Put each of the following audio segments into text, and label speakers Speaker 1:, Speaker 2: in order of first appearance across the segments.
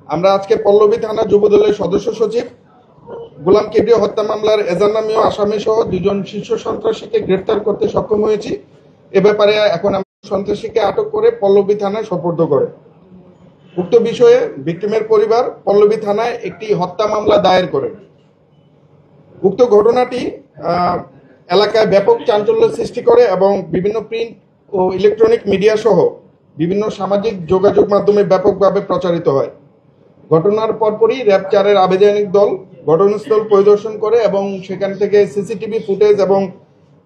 Speaker 1: আমরা আজকে পল্লবী থানা যুবদলের সদস্য সচিব গোলাম কিবরিয়া হত্যা মামলার এজাহারনামীয় আসামি সহ 2 জন শীর্ষ সন্ত্রাসীকে গ্রেফতার করতে সক্ষম হয়েছি। এ ব্যাপারে এখন আমরা সন্ত্রাসীকে আটক করে পল্লবী থানায় সোপর্দ করে। উক্ত বিষয়ে ভিকটিমের পরিবার পল্লবী থানায় একটি হত্যা মামলা দায়ের করে। উক্ত ঘটনাটি এলাকায় ব্যাপক চাঞ্চল্য সৃষ্টি করে এবং বিভিন্ন প্রিন্ট ও ইলেকট্রনিক মিডিয়া সহ বিভিন্ন সামাজিক যোগাযোগ মাধ্যমে ব্যাপকভাবে প্রচারিত হয়। ঘটনার পরপরই র্যাব 4-এর আবেদনিক দল ঘটনাস্থল পরিদর্শন করে এবং সেখান থেকে সিসিটিভি ফুটেজ এবং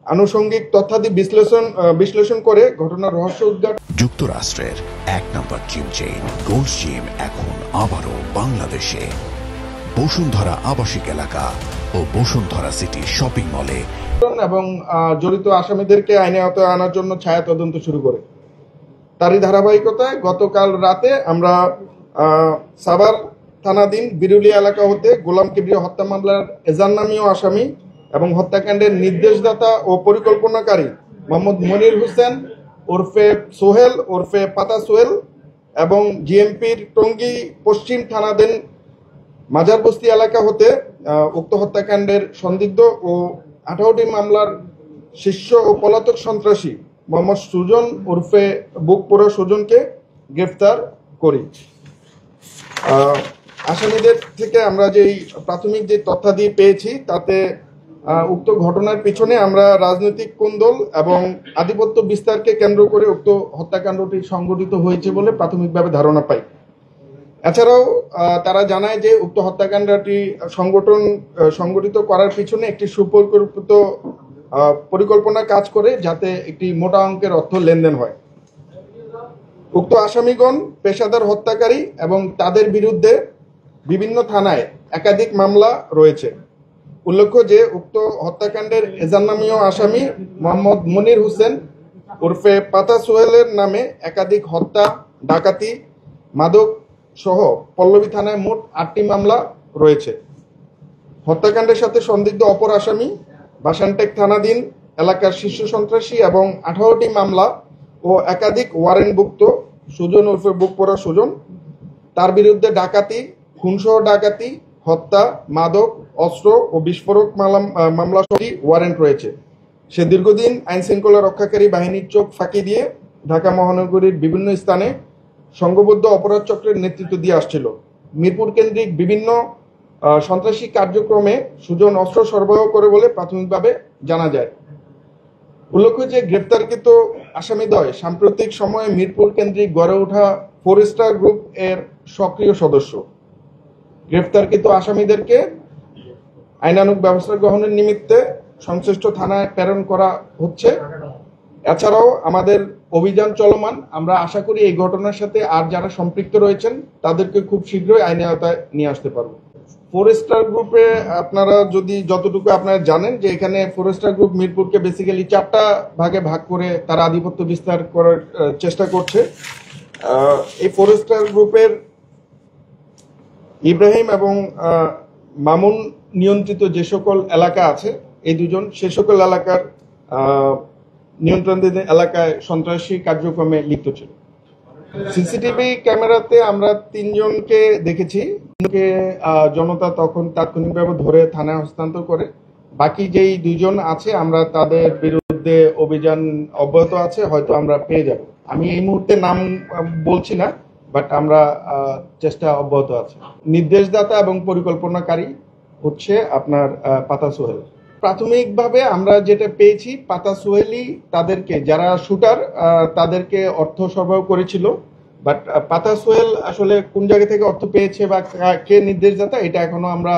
Speaker 1: আনুষঙ্গিক তথ্যাদি বিশ্লেষণ করে ঘটনার রহস্য উদ্ঘাটন।
Speaker 2: যুক্তরাষ্ট্রের 1 নম্বর জিম চেইন গোল্ডস জিম এখন আবারও বাংলাদেশে বসুন্ধরা আবাসিক এলাকা ও বসুন্ধরা সিটি শপিং মলে
Speaker 1: এবং জড়িত আসামিদেরকে আইনে আওতায় আনার জন্য ছায়া তদন্ত শুরু করে। তারই ধারাবাহিকতায় গতকাল রাতে আমরা সাভার থানাধীন বিরুলিয়া এলাকা হতে গোলাম কিবরিয়া হত্যা মামলার এজাহারনামীয় আসামি এবং হত্যাকাণ্ডের নির্দেশদাতা ও পরিকল্পনাকারী মোহাম্মদ মনির হোসেন ওরফে সোহেল ওরফে পাতা সোহেল এবং জিএমপির টঙ্গী পশ্চিম থানাধীন মাজারবস্তি এলাকা হতে উক্ত হত্যাকাণ্ডের সন্দিগ্ধ ও 18টি মামলার শীর্ষ ও পলাতক সন্ত্রাসী মোহাম্মদ সুজন ওরফে বুকপোড়া সুজনকে গ্রেফতার করি। আসামিদের থেকে আমরা যেই প্রাথমিক যে তথ্যাদি পেয়েছি তাতে উক্ত ঘটনার পিছনে আমরা রাজনৈতিক কোন্দল এবং আধিপত্য বিস্তারকে কেন্দ্র করে উক্ত হত্যাকাণ্ডটি সংঘটিত হয়েছে বলে প্রাথমিকভাবে ধারণা পাই। এছাড়াও তারা জানায় যে উক্ত হত্যাকাণ্ডটি সংগঠিত করার পিছনে একটি সুপরিকল্পিত পরিকল্পনা কাজ করে যাতে একটি মোটা অঙ্কের অর্থ লেনদেন হয়। উক্ত আসামিগণ পেশাদার হত্যাকারী এবং তাদের বিরুদ্ধে বিভিন্ন থানায় একাধিক মামলা রয়েছে। উল্লেখ্য যে উক্ত হত্যাকাণ্ডের এজাহারনামীয় আসামি মোহাম্মদ মনির হোসেন ওরফে পাতা সোহেলের নামে একাধিক হত্যা, ডাকাতি, মাদক সহ পল্লবী থানায় মোট 8টি মামলা রয়েছে। হত্যাকাণ্ডের সাথে সন্দিগ্ধ অপর আসামি বাসানটেক থানাধীন এলাকার শীর্ষ সন্ত্রাসী এবং 18টি মামলা ও একাধিক ওয়ারেন্টভুক্ত সুজন ওরফে বুকপোড়া সুজন, তার বিরুদ্ধে ডাকাতি, খুনসহ ডাকাতি, হত্যা, মাদক, অস্ত্র ও বিস্ফোরক মামলা সহ ওয়ারেন্ট রয়েছে। সে দীর্ঘদিন আইন শৃঙ্খলা রক্ষাকারী বাহিনীর চোখ ফাঁকি দিয়ে ঢাকা মহানগরীর বিভিন্ন স্থানে সংঘবদ্ধ অপরাধ চক্রের নেতৃত্ব দিয়ে আসছিল। মিরপুর কেন্দ্রিক বিভিন্ন সন্ত্রাসী কার্যক্রমে সুজন অস্ত্র সরবরাহ করে বলে প্রাথমিকভাবে জানা যায়। উল্লেখ্য যে গ্রেপ্তারকৃত আসামিদ্বয় সাম্প্রতিক সময়ে মিরপুর কেন্দ্রিক গড়ে ওঠা 4 স্টার গ্রুপ এর সক্রিয় সদস্য। গ্রেপ্তারকৃত আসামিদেরকে আইনানুগ ব্যবস্থা গ্রহণের নিমিত্তে সংশ্লিষ্ট থানায় প্রেরণ করা হচ্ছে। এছাড়াও আমাদের অভিযান চলমান। আমরা আশা করি এই ঘটনার সাথে আর যারা সম্পৃক্ত রয়েছেন তাদেরকে খুব শীঘ্রই আইনের আওতায় নিয়ে আসতে পারবো। 4 স্টার গ্রুপে আপনারা যতটুকু আপনারা জানেন যে এখানে 4 স্টার গ্রুপ মিরপুরকে বেসিক্যালি 4টা ভাগে ভাগ করে তারা আধিপত্য বিস্তার করার চেষ্টা করছে। এই 4 স্টার গ্রুপের ইব্রাহিম এবং মামুন নিয়ন্ত্রিত যে সকল এলাকা আছে, এই দুজন সে সকল এলাকার নিয়ন্ত্রণাধীন এলাকায় সন্ত্রাসী কার্যক্রমে লিপ্ত ছিল। সিসিটিভি ক্যামেরাতে আমরা 3 জনকে দেখেছি। জনতা তখন তাৎক্ষণিকভাবে ধরে থানায় হস্তান্তর করে। বাকি যেই 2 জন আছে আমরা তাদের বিরুদ্ধে অভিযান অব্যাহত আছে, হয়তো আমরা পেয়ে যাব। আমি এই মুহূর্তে নাম বলছি না, বাট আমরা চেষ্টা অব্যাহত আছে। নির্দেশদাতা এবং পরিকল্পনাকারী হচ্ছে আপনার পাতা সোহেল। প্রাথমিকভাবে আমরা যেটা পেয়েছি পাতা সোহেলই তাদেরকে, যারা শুটার তাদেরকে অর্থ সরবরাহ করেছিল। বাট পাতা সোহেল আসলে কোন জায়গা থেকে অর্থ পেয়েছে বা কে নির্দেশদাতা এটা এখনো আমরা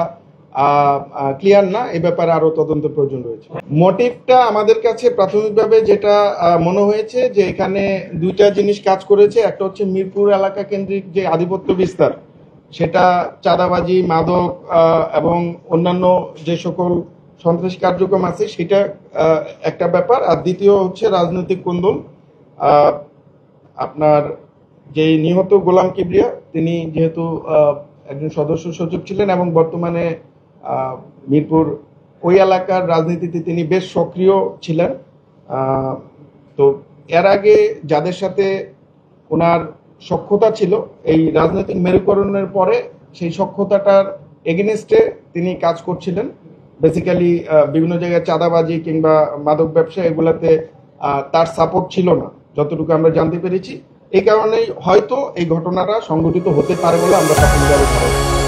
Speaker 1: ক্লিয়ার না। এই ব্যাপারে আরো তদন্ত প্রয়োজন রয়েছে। মোটিভটা আমাদের কাছে প্রাথমিকভাবে যেটা মনে হয়েছে যে এখানে 2টা জিনিস কাজ করেছে। একটা হচ্ছে মিরপুর এলাকা কেন্দ্রিক যে আধিপত্য বিস্তার, সেটা চাঁদাবাজি, মাদক এবং অন্যান্য যে সকল সন্ত্রাসী কার্যক্রম আছে সেটা একটা ব্যাপার। আর দ্বিতীয় হচ্ছে রাজনৈতিক কোন্দল। আপনার যে নিহত গোলাম কিবরিয়া তিনি যেহেতু একজন সদস্য সচিব ছিলেন এবং বর্তমানে মিরপুর ওই এলাকার রাজনীতিতে তিনি বেশ সক্রিয় ছিলেন। তো এর আগে যাদের সাথে ওনার সখ্যতা ছিল, এই রাজনৈতিক মেরুকরণের পরে সেই সখ্যতাটার এগেনিস্টে তিনি কাজ করছিলেন। বেসিক্যালি বিভিন্ন জায়গায় চাঁদাবাজি কিংবা মাদক ব্যবসা এগুলাতে তার সাপোর্ট ছিল না, যতটুকু আমরা জানতে পেরেছি। এই কারণেই হয়তো এই ঘটনাটা সংঘটিত হতে পারে বলে আমরা প্রাথমিকভাবে ধারণা করি।